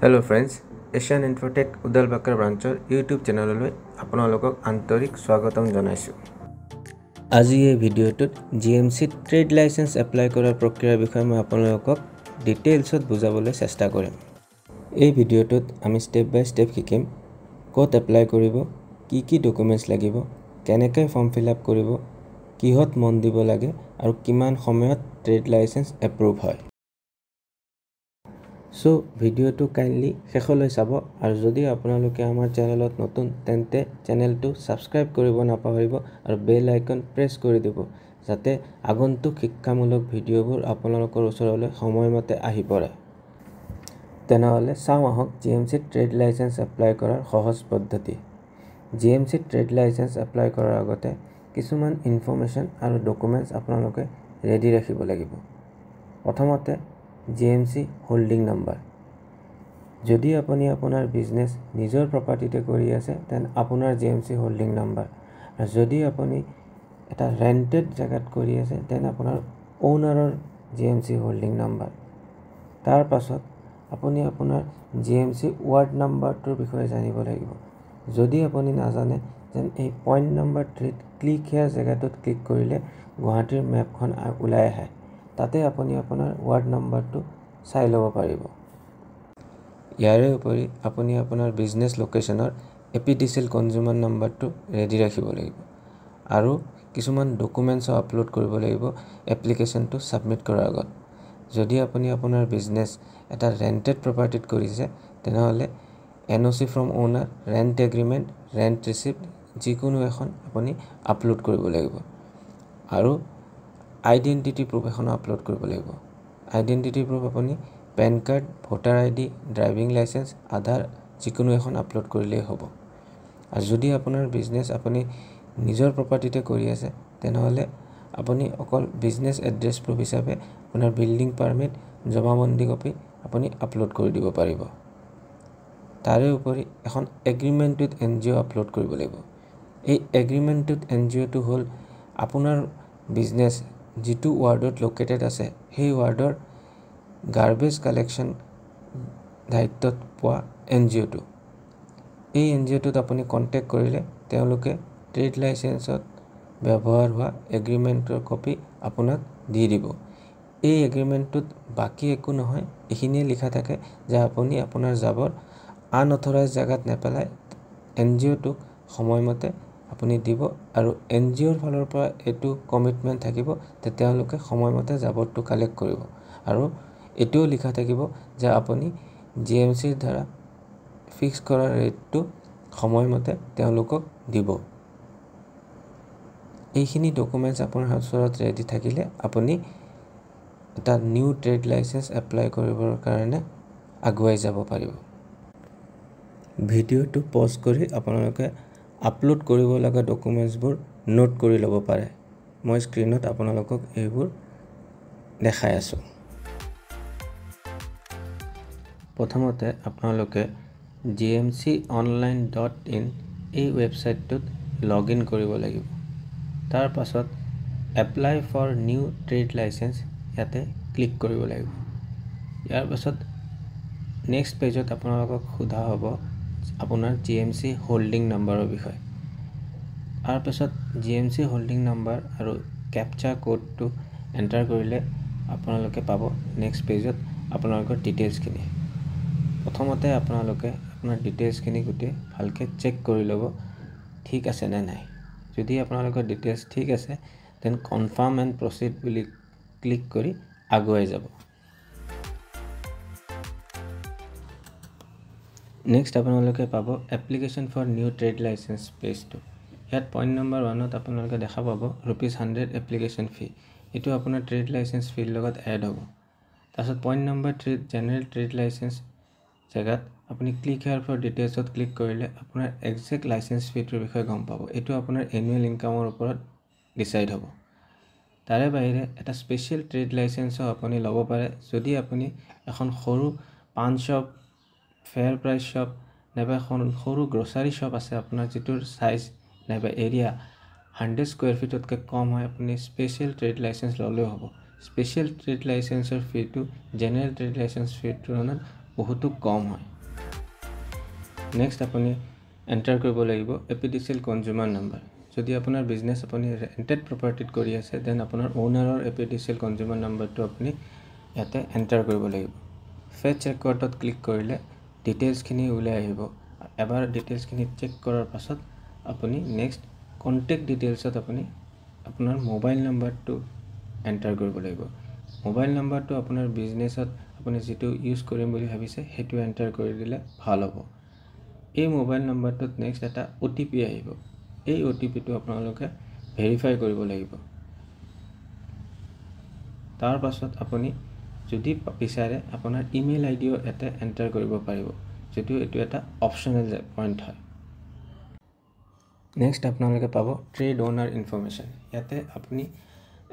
Hello friends, Asian Infotech Udalbakar branchৰ YouTube চেনেললৈ আপোনালোকক আন্তৰিক স্বাগতম জনাইছো। আজি এই ভিডিঅ'টোত GMC ট্ৰেড লাইসেন্স এপ্লাই কৰাৰ প্ৰক্ৰিয়াৰ বিষয়ে মই আপোনালোকক ডিটেইলছত বুজাবলৈ চেষ্টা কৰিম। এই ভিডিঅ'টোত আমি স্টেপ বাই স্টেপ শিকিম ক'ত এপ্লাই কৰিব, কি ডকুমেন্টছ লাগিব, কেনেকৈ ফৰ্ম ফিল আপ কৰিব, কিহত মন দিব লাগে আৰু কিমান সময়ত ট্ৰেড লাইসেন্স এপ্ৰুভ হয়। সো ভিডিঅ'টো কাইণ্ডলি শেষলৈ চাব আৰু যদি আপোনালোকে আমাৰ চেনেলত নতুন তেন্তে চেনেলটো সাবস্ক্ৰাইব কৰিব নাপাহৰিব আৰু বেল আইকন প্ৰেছ কৰি দিব যাতে আগন্তুক শিক্ষামূলক ভিডিঅ'বোৰ আপোনালোকৰ ওচৰলৈ সময়মতে আহি পৰে। তেনেহ'লে চাওঁ আহক GMC ট্ৰেড লাইসেন্স এপ্লাই কৰাৰ সহজ পদ্ধতি। GMC ট্ৰেড লাইসেন্স এপ্লাই কৰাৰ আগতে কিছুমান ইনফৰমেশ্যন আৰু ডকুমেন্টছ আপোনালোকে ৰেডি ৰাখিব লাগিব। প্ৰথমতে GMC হোল্ডিং নাম্বাৰ। যদি আপুনি আপোনাৰ বিজনেছ নিজৰ প্ৰপাৰ্টিতে কৰি আছে তেন আপোনাৰ GMC হোল্ডিং নাম্বাৰ। আৰু যদি আপুনি এটা ৰেন্টেড জাগাত কৰি আছে তেন আপোনাৰ ওনাৰৰ GMC হোল্ডিং নাম্বাৰ। তাৰ পাছত আপুনি আপোনাৰ GMC ৱাৰ্ড নাম্বাৰটোৰ বিষয়ে জানিব লাগিব। যদি আপুনি নাজানে যেন এই পইণ্ট নম্বৰ 3 ক্লিক হিয়াৰ জেগাটোত ক্লিক কৰিলে গুৱাহাটীৰ মেপখন ওলাই আহে। তাতে আপুনি আপোনাৰ ৱাৰ্ড নাম্বাৰটো চাই ল'ব পাৰিব। ইয়াৰে উপৰি আপুনি আপোনাৰ বিজনেছ লোকেশ্যনৰ APDCL কনজিউমাৰ নাম্বাৰটো ৰেডি ৰাখিব লাগিব আৰু কিছুমান ডকুমেন্টছ আপলোড কৰিব লাগিব এপ্লিকেশ্যনটো সাবমিট কৰাৰ আগত। যদি আপুনি আপোনাৰ বিজনেছ এটা ৰেন্টেড প্ৰপাৰ্টিত কৰিছে তেনেহ'লে NOC from owner, rent agreement, rent receipt যিকোনো এখন আপুনি আপলোড কৰিব লাগিব আৰু আইডেন্টিটি প্ৰুফ এখন আপলোড কৰিব লাগিব। আইডেন্টিটি প্ৰুফ আপুনি pan card, voter ID, driving licence, Aadhaar যিকোনো এখন আপলোড কৰিলেই হ'ব। আৰু যদি আপোনাৰ বিজনেছ আপুনি নিজৰ প্ৰপাৰ্টিতে কৰি আছে তেনেহ'লে আপুনি অকল বিজনেছ এড্ৰেছ প্ৰুফ হিচাপে আপোনাৰ বিল্ডিং পাৰমিট, জমাবন্দী কপি আপুনি আপলোড কৰি দিব পাৰিব। তাৰে উপৰি এখন এগ্ৰিমেণ্ট উইথ NGO আপলোড কৰিব লাগিব। এই এগ্ৰিমেণ্ট উইথ NGOটো হ'ল আপোনাৰ বিজনেছ যিটো ৱাৰ্ডত লোকেটেড আছে সেই ৱাৰ্ডৰ গাৰ্বেজ কালেকশ্যন দায়িত্বত পোৱা NGOটো। এই NGOটোত আপুনি কণ্টেক্ট কৰিলে তেওঁলোকে ট্ৰেড লাইসেন্সত ব্যৱহাৰ হোৱা এগ্ৰিমেণ্টৰ কপি আপোনাক দি দিব। এই এগ্ৰিমেণ্টটোত বাকী একো নহয়, এইখিনিয়ে লিখা থাকে যে আপুনি আপোনাৰ জাবৰ আনঅথৰাইজ জাগাত নেপেলাই NGOটোক সময়মতে আপুনি দিব আৰু NGOৰ ফালৰ পৰা এইটো কমিটমেণ্ট থাকিব যে তেওঁলোকে সময়মতে জাবৰটো কালেক্ট কৰিব আৰু এটোও লিখা থাকিব যে আপুনি GMCৰ দ্বাৰা ফিক্স কৰা ৰেটটো সময়মতে তেওঁলোকক দিব। এইখিনি ডকুমেন্টছ আপোনাৰ ওচৰত ৰেডি থাকিলে আপুনি এটা নিউ ট্ৰেড লাইসেন্স এপ্লাই কৰিবৰ কাৰণে আগুৱাই যাব পাৰিব। ভিডিঅ'টো পজ কৰি আপোনালোকে আপলোড কৰিব লগা ডকুমেন্টছবোৰ নোট কৰি ল'ব পাৰে। মই স্ক্ৰীনত আপোনালোকক এইবোৰ দেখাই আছোঁ। প্ৰথমতে আপোনালোকে gmconline.in এই ৱেবছাইটটোত লগইন কৰিব লাগিব। তাৰ পাছত apply for new trade licence ইয়াতে ক্লিক কৰিব লাগিব। ইয়াৰ পাছত নেক্সট পেজত আপোনালোকক সোধা হ'ব আপোনাৰ GMC হোল্ডিং নাম্বাৰৰ বিষয়ে। তাৰ পাছত GMC হোল্ডিং নাম্বাৰ আৰু কেপচা কোডটো এণ্টাৰ কৰিলে আপোনালোকে পাব নেক্সট পেজত আপোনালোকৰ ডিটেইলছখিনি। প্ৰথমতে আপোনালোকে আপোনাৰ ডিটেইলছখিনি গোটেই ভালকে চেক কৰি ল'ব ঠিক আছে নে নাই। যদি আপোনালোকৰ ডিটেইলছ ঠিক আছে দেন কনফাৰ্ম এণ্ড প্ৰচিড বুলি ক্লিক কৰি আগুৱাই যাব। নেক্সট আপোনালোকে পাব application for new trade licence পেজটো। ইয়াত পইণ্ট নম্বৰ 1ত আপোনালোকে দেখা পাব ₹100 এপ্লিকেশ্যন ফি। এইটো আপোনাৰ ট্ৰেড লাইসেন্স ফিৰ লগত এড হ'ব। তাৰপিছত point number 3 general trade licence জেগাত আপুনি ক্লিক হিয়াৰ ফৰ ডিটেইলছত ক্লিক কৰিলে আপোনাৰ এক্সাক্ট লাইসেন্স ফিটোৰ বিষয়ে গম পাব। এইটো আপোনাৰ এনুৱেল ইনকামৰ ওপৰত ডিচাইড হ'ব। তাৰে বাহিৰে এটা স্পেচিয়েল ট্ৰেড লাইসেন্সও আপুনি ল'ব পাৰে যদি আপুনি এখন সৰু পান শ্বপ, ফেয়াৰ প্ৰাইচ শ্বপ নাইবা এখন সৰু গ্ৰচাৰী শ্বপ আছে আপোনাৰ যিটোৰ সাইজ নাইবা এৰিয়া 100 স্কুৱেৰ ফিটতকৈ কম হয় আপুনি স্পেচিয়েল ট্ৰেড লাইসেন্স ল'লেও হ'ব। স্পেচিয়েল ট্ৰেড লাইসেন্সৰ ফিটো জেনেৰেল ট্ৰেড লাইসেন্স ফিৰ তুলনাত বহুতো কম হয়। নেক্সট আপুনি এণ্টাৰ কৰিব লাগিব এপিডিচিএল কনজিউমাৰ নাম্বাৰ। যদি আপোনাৰ বিজনেছ আপুনি ৰেণ্টেড প্ৰপাৰ্টিত কৰি আছে দেন আপোনাৰ অ'নাৰৰ এপিডিচিএল কনজিউমাৰ নাম্বাৰটো আপুনি ইয়াতে এণ্টাৰ কৰিব লাগিব। ফেচ ৰেকৰ্ডত ক্লিক কৰিলে ডিটেইলছখিনি ওলাই আহিব। এবাৰ ডিটেইলছখিনি চেক কৰাৰ পাছত আপুনি নেক্সট কণ্টেক্ট ডিটেইলছত আপুনি আপোনাৰ মোবাইল নাম্বাৰটো এণ্টাৰ কৰিব লাগিব। মোবাইল নাম্বাৰটো আপোনাৰ বিজনেছত আপুনি যিটো ইউজ কৰিম বুলি ভাবিছে সেইটো এণ্টাৰ কৰি দিলে ভাল হ'ব। এই মোবাইল নাম্বাৰটোত নেক্সট এটা OTP আহিব। এই OTPটো আপোনালোকে ভেৰিফাই কৰিব লাগিব। তাৰ পাছত আপুনি যদি বিচাৰে আপোনাৰ ইমেইল আইডিও ইয়াতে এণ্টাৰ কৰিব পাৰিব, যদিও এইটো এটা অপশ্যনেল পইণ্ট হয়। নেক্সট আপোনালোকে পাব ট্ৰেড অ'নাৰ ইনফৰমেশ্যন। ইয়াতে আপুনি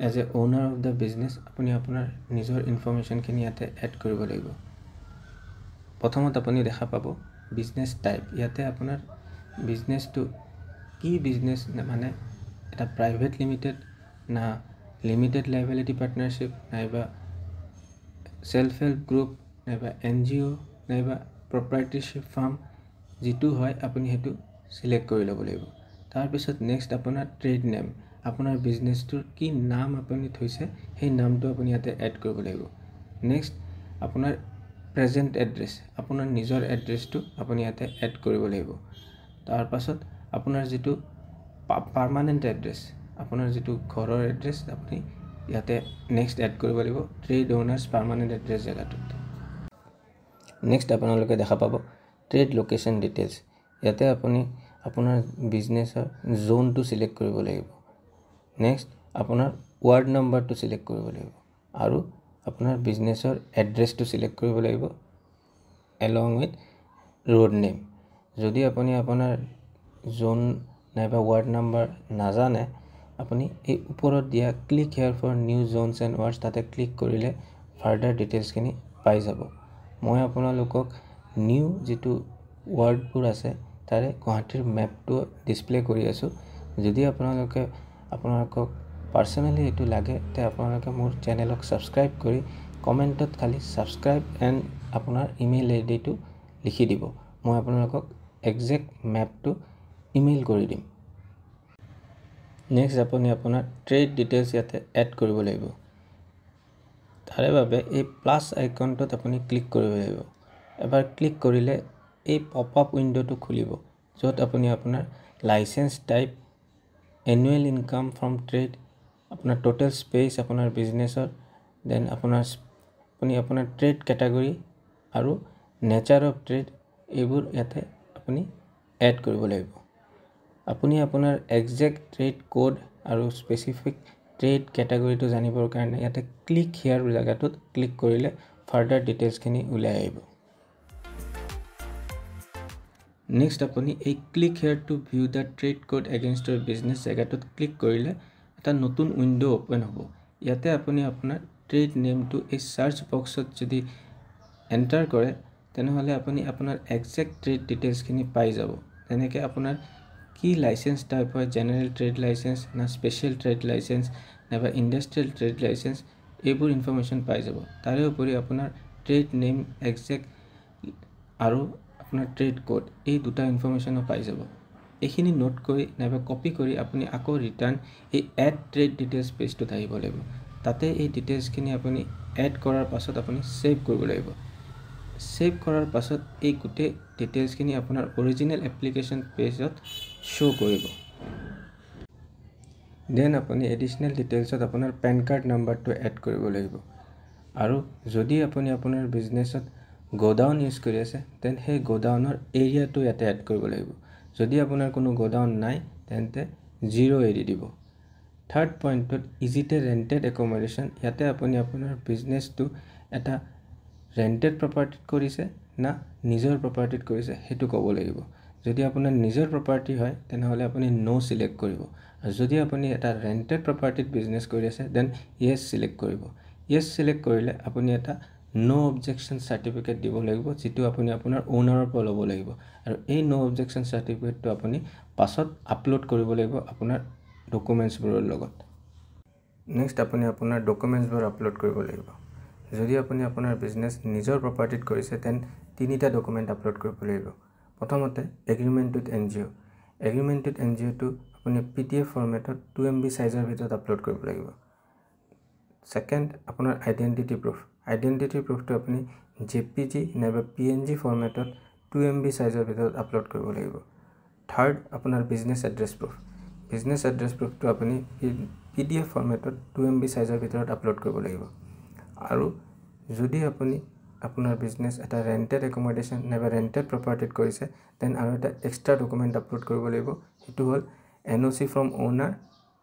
as a owner of the business আপুনি আপোনাৰ নিজৰ ইনফৰমেশ্যনখিনি ইয়াতে এড কৰিব লাগিব। প্ৰথমত আপুনি দেখা পাব বিজনেছ টাইপ। ইয়াতে আপোনাৰ বিজনেছটো কি বিজনেছ, মানে এটা প্ৰাইভেট লিমিটেড না লিমিটেড লাইবিলিটি পাৰ্টনাৰশ্বিপ নাইবা সেলফ হেল্প গ্ৰুপ নাইবা NGO নাইবা প্ৰপাৰ্টিশ্বিপ ফাৰ্ম, যিটো হয় আপুনি সেইটো সিলেক্ট কৰি ল'ব লাগিব। তাৰপিছত নেক্সট আপোনাৰ ট্ৰেড নেম, আপোনাৰ বিজনেছটোৰ কি নাম আপুনি থৈছে সেই নামটো আপুনি ইয়াতে এড কৰিব লাগিব। নেক্সট আপোনাৰ প্ৰেজেণ্ট এড্ৰেছ, আপোনাৰ নিজৰ এড্ৰেছটো আপুনি ইয়াতে এড কৰিব লাগিব। তাৰপাছত আপোনাৰ যিটো পাৰ্মানেণ্ট এড্ৰেছ, আপোনাৰ যিটো ঘৰৰ এড্ৰেছ আপুনি ইয়াতে নেক্সট এড কৰিব লাগিব ট্ৰেড অ'নাৰ্ছ পাৰ্মানেণ্ট এড্ৰেছ জেগাটোত। নেক্সট আপোনালোকে দেখা পাব ট্ৰেড লোকেশ্যন ডিটেইলছ। ইয়াতে আপুনি আপোনাৰ বিজনেছৰ জোনটো সিলেক্ট কৰিব লাগিব। নেক্সট আপোনাৰ ৱাৰ্ড নাম্বাৰটো সিলেক্ট কৰিব লাগিব আৰু আপোনাৰ বিজনেছৰ এড্ৰেছটো সিলেক্ট কৰিব লাগিব এলং উইথ ৰোড নেম। যদি আপুনি আপোনাৰ জোন নাইবা ৱাৰ্ড নাম্বাৰ নাজানে, আপুনি এই ওপৰত দিয়া click here for new zones and wards তাতে ক্লিক কৰিলে ফাৰ্ডাৰ ডিটেইলছখিনি পাই যাব। মই আপোনালোকক নিউ যিটো ৱাৰ্ডবোৰ আছে তাৰে গুৱাহাটীৰ মেপটো ডিছপ্লে কৰি আছোঁ। যদি আপোনালোকক পাৰ্চনেলি এইটো লাগে তে আপোনালোকে মোৰ চেনেলক ছাবস্ক্ৰাইব কৰি কমেণ্টত খালি ছাবস্ক্ৰাইব এণ্ড আপোনাৰ ইমেইল আইডিটো লিখি দিব। মই আপোনালোকক একজেক্ট মেপটো ইমেইল কৰি দিম। নেক্সট আপুনি আপোনাৰ ট্ৰেড ডিটেইলছ ইয়াতে এড কৰিব লাগিব। তাৰে বাবে এই প্লাছ আইকনটোত আপুনি ক্লিক কৰিব লাগিব। এবাৰ ক্লিক কৰিলে এই পপ আপ উইণ্ডোটো খুলিব, য'ত আপুনি আপোনাৰ licence type, annual income from trade, আপোনাৰ টোটেল স্পেচ আপোনাৰ বিজনেছৰ, দেন আপুনি আপোনাৰ ট্ৰেড কেটাগৰী আৰু নেচাৰ অফ ট্ৰেড এইবোৰ ইয়াতে আপুনি এড কৰিব লাগিব। আপুনি আপোনাৰ একজেক্ট ট্ৰেড কোড আৰু স্পেচিফিক ট্ৰেড কেটাগৰীটো জানিবৰ কাৰণে ইয়াতে ক্লিক হিয়াৰ জেগাটোত ক্লিক কৰিলে ফাৰ্ডাৰ ডিটেইলছখিনি ওলাই আহিব। নেক্সট আপুনি এই click here to view the trade code against your business জেগাটোত ক্লিক কৰিলে এটা নতুন উইণ্ডো অ'পেন হ'ব। ইয়াতে আপুনি আপোনাৰ ট্ৰেড নেমটো এই চাৰ্চ বক্সত যদি এণ্টাৰ কৰে তেনেহ'লে আপুনি আপোনাৰ একজেক্ট ট্ৰেড ডিটেইলছখিনি পাই যাব। যেনেকৈ আপোনাৰ কি লাইচেন্স টাইপ হয়, জেনেৰেল ট্ৰেড লাইচেন্স না স্পেচিয়েল ট্ৰেড লাইচেন্স নাইবা ইণ্ডাষ্ট্ৰিয়েল ট্ৰেড লাইচেন্স, এইবোৰ ইনফৰমেশ্যন পাই যাব। তাৰে উপৰি আপোনাৰ ট্ৰেড নেম একজেক্ট আৰু আপোনাৰ ট্ৰেড কোড এই দুটা ইনফৰমেশ্যনো পাই যাব। এইখিনি নোট কৰি নাইবা কপি কৰি আপুনি আকৌ ৰিটাৰ্ণ এই এড ট্ৰেড ডিটেইলছ পেজটোত আহিব লাগিব। তাতে এই ডিটেইলছখিনি আপুনি এড কৰাৰ পাছত আপুনি ছেভ কৰিব লাগিব। ছেভ কৰাৰ পাছত এই গোটেই ডিটেইলছখিনি আপোনাৰ অৰিজিনেল এপ্লিকেশ্যন পেজত শ্ব' কৰিব। দেন আপুনি এডিশ্যনেল ডিটেইলছত আপোনাৰ পেন কাৰ্ড নাম্বাৰটো এড কৰিব লাগিব। আৰু যদি আপুনি আপোনাৰ বিজনেছত গোডাউন ইউজ কৰি আছে তেন্তে সেই গোডাউনৰ এৰিয়াটো ইয়াতে এড কৰিব লাগিব। যদি আপোনাৰ কোনো গোডাউন নাই তেন্তে 0 এৰি দিব। থাৰ্ড পইণ্টত ইজিতে ৰেণ্টেড একমডেশ্যন, ইয়াতে আপুনি আপোনাৰ বিজনেছটো এটা ৰেণ্টেড প্ৰপাৰ্টিত কৰিছে না নিজৰ প্ৰপাৰ্টিত কৰিছে সেইটো ক'ব লাগিব। যদি আপোনাৰ নিজৰ প্ৰপাৰ্টি হয় তেনেহ'লে আপুনি নো সিলেক্ট কৰিব, আৰু যদি আপুনি এটা ৰেণ্টেড প্ৰপাৰ্টিত বিজনেছ কৰি আছে দেন য়েছ সিলেক্ট কৰিব। য়েছ সিলেক্ট কৰিলে আপুনি এটা নো অবজেকশ্যন চাৰ্টিফিকেট দিব লাগিব, যিটো আপুনি আপোনাৰ অ'নাৰৰ পৰা ল'ব লাগিব, আৰু এই নো অবজেকশ্যন চাৰ্টিফিকেটটো আপুনি পাছত আপলোড কৰিব লাগিব আপোনাৰ ডকুমেণ্টছবোৰৰ লগত। নেক্সট আপুনি আপোনাৰ ডকুমেণ্টছবোৰ আপলোড কৰিব লাগিব। যদি আপুনি আপোনাৰ বিজনেছ নিজৰ প্ৰপাৰ্টিত কৰিছে তেন তিনিটা ডকুমেণ্ট আপলোড কৰিব লাগিব প্ৰথমতে agreement with NGO agreement with NGOটো আপুনি PDF ফৰ্মেটত 2 MB সাইজৰ ভিতৰত আপলোড কৰিব লাগিব সেকেন্ড আপোনাৰ আইডেন্টিটি প্ৰুফটো আপুনি JPG নাইবা PNG ফৰ্মেটত 2 MB সাইজৰ ভিতৰত আপলোড কৰিব লাগিব থাৰ্ড আপোনাৰ বিজনেছ এড্ৰেছ প্ৰুফটো আপুনি PDF ফৰ্মেটত 2 MB সাইজৰ ভিতৰত আপলোড কৰিব লাগিব আৰু যদি আপুনি আপোনাৰ বিজনেছ এটা ৰেন্টেড একমোডেশন নাইবা ৰেন্টেড প্ৰপাৰ্টিত কৰিছে তেন আৰু এটা এক্সট্ৰা ডকুমেণ্ট আপলোড কৰিব লাগিব এটো হ'ল NOC from owner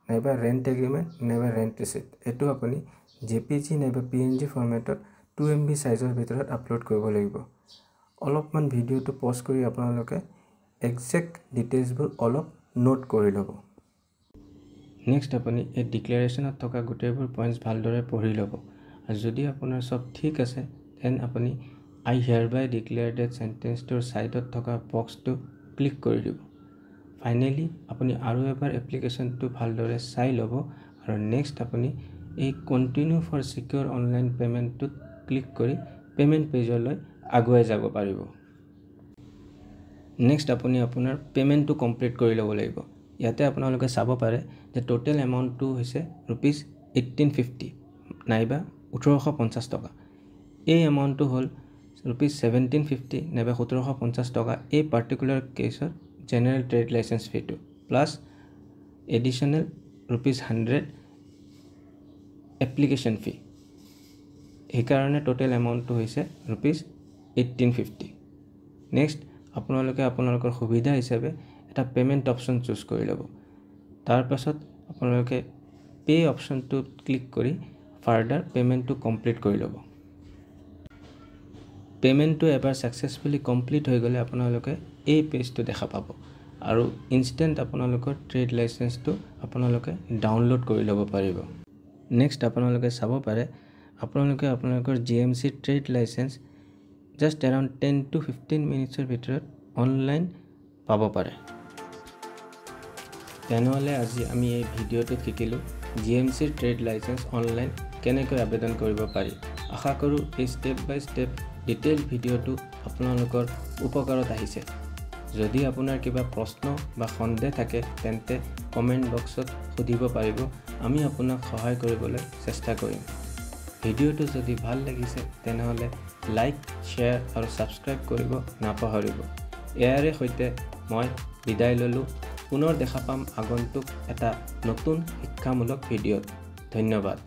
নাইবা ৰেন্ট এগ্ৰিমেণ্ট নাইবা ৰেন্ট ৰিসিপ্ট এটো আপুনি JPG নাইবা PNG ফৰ্মেটত 2 MB সাইজৰ ভিতৰত আপলোড কৰিব লাগিব অলপমান ভিডিওটো পজ কৰি আপোনালোকে এক্সাক্ট ডিটেইলছবোৰ অলপ নোট কৰি ল'ব নেক্সট আপুনি এই ডিক্লাৰেশ্যনত থকা গোটেইবোৰ পইণ্টছ ভালদৰে পঢ়ি ল'ব আৰু যদি আপোনাৰ সব ঠিক আছে দেন আপুনি I hereby declare that সেন্টেন্সটোৰ সাইডত থকা বক্সটো ক্লিক কৰি দিব ফাইনালি আপুনি আৰু এবাৰ এপ্লিকেশনটো ভালদৰে চাই ল'ব আৰু নেক্সট আপুনি এই কন্টিনিউ ফৰ সিকিউৰ অনলাইন পেমেন্টটোত ক্লিক কৰি পেমেন্ট পেজলৈ আগুৱাই যাব পাৰিব নেক্সট আপুনি আপোনাৰ পেমেন্টটো কমপ্লিট কৰি ল'ব লাগিব ইয়াতে আপোনালোকে চাব পাৰে যে টোটাল এমাউন্টটো হৈছে ₹1850 নাইবা 1850 টকা এই এমাউন্টটো হ'ল ₹1750 নাইবা 1750 টকা এই পাৰ্টিকুলাৰ কেছত জেনাৰেল ট্ৰেড লাইসেন্স ফিটো প্লাস এডিশনাল ₹100 এপ্লিকেশন ফি এই কাৰণে টোটাল এমাউন্টটো হৈছে ₹1850 নেক্সট আপোনালোকে আপোনালোকৰ সুবিধা হিচাপে এটা পেমেন্ট অপশন চুজ কৰি ল'ব তাৰ পাছত আপোনালোকে পে অপশনটো ক্লিক কৰি ফাৰ্দাৰ পেমেন্টটো কমপ্লিট কৰি ল'ব পেমেন্টটো এবাৰ সাকসেসফুলি কমপ্লিট হৈ গলে আপোনালোকে এই পেজটো দেখা পাব আৰু ইনস্ট্যান্ট আপোনালোকৰ ট্ৰেড লাইসেন্সটো আপোনালোকে ডাউনলোড কৰি ল'ব পাৰিব নেক্সট আপোনালোকে চাব পাৰে আপোনালোকে আপোনালোকৰ GMC trade licence just around 10 to 15 মিনিটৰ ভিতৰত অনলাইন পাব পাৰে তেনেহলে আজি আমি এই ভিডিওটো শিকিলো GMC ট্ৰেড লাইসেন্স অনলাইন কেনেকৈ আবেদন কৰিব পাৰি আশা কৰো এই স্টেপ বাই স্টেপ ডিটেইল ভিডিওটো আপোনালোকৰ উপকাৰত আহিছে যদি আপোনাৰ কিবা প্ৰশ্ন বা সন্দেহ থাকে তেন্তে কমেন্ট বক্সত সুধিব পাৰিব আমি আপোনাক সহায় কৰিবলৈ চেষ্টা কৰিম ভিডিওটো যদি ভাল লাগিছে তেনেহলে লাইক শেয়াৰ আৰু সাবস্ক্ৰাইব কৰিব নাপাহৰিব ইয়াৰে সৈতে মই বিদায় ললো পুনৰ দেখা পাম আগন্তুক এটা নতুন শিক্ষামূলক ভিডিঅ'ত ধন্যবাদ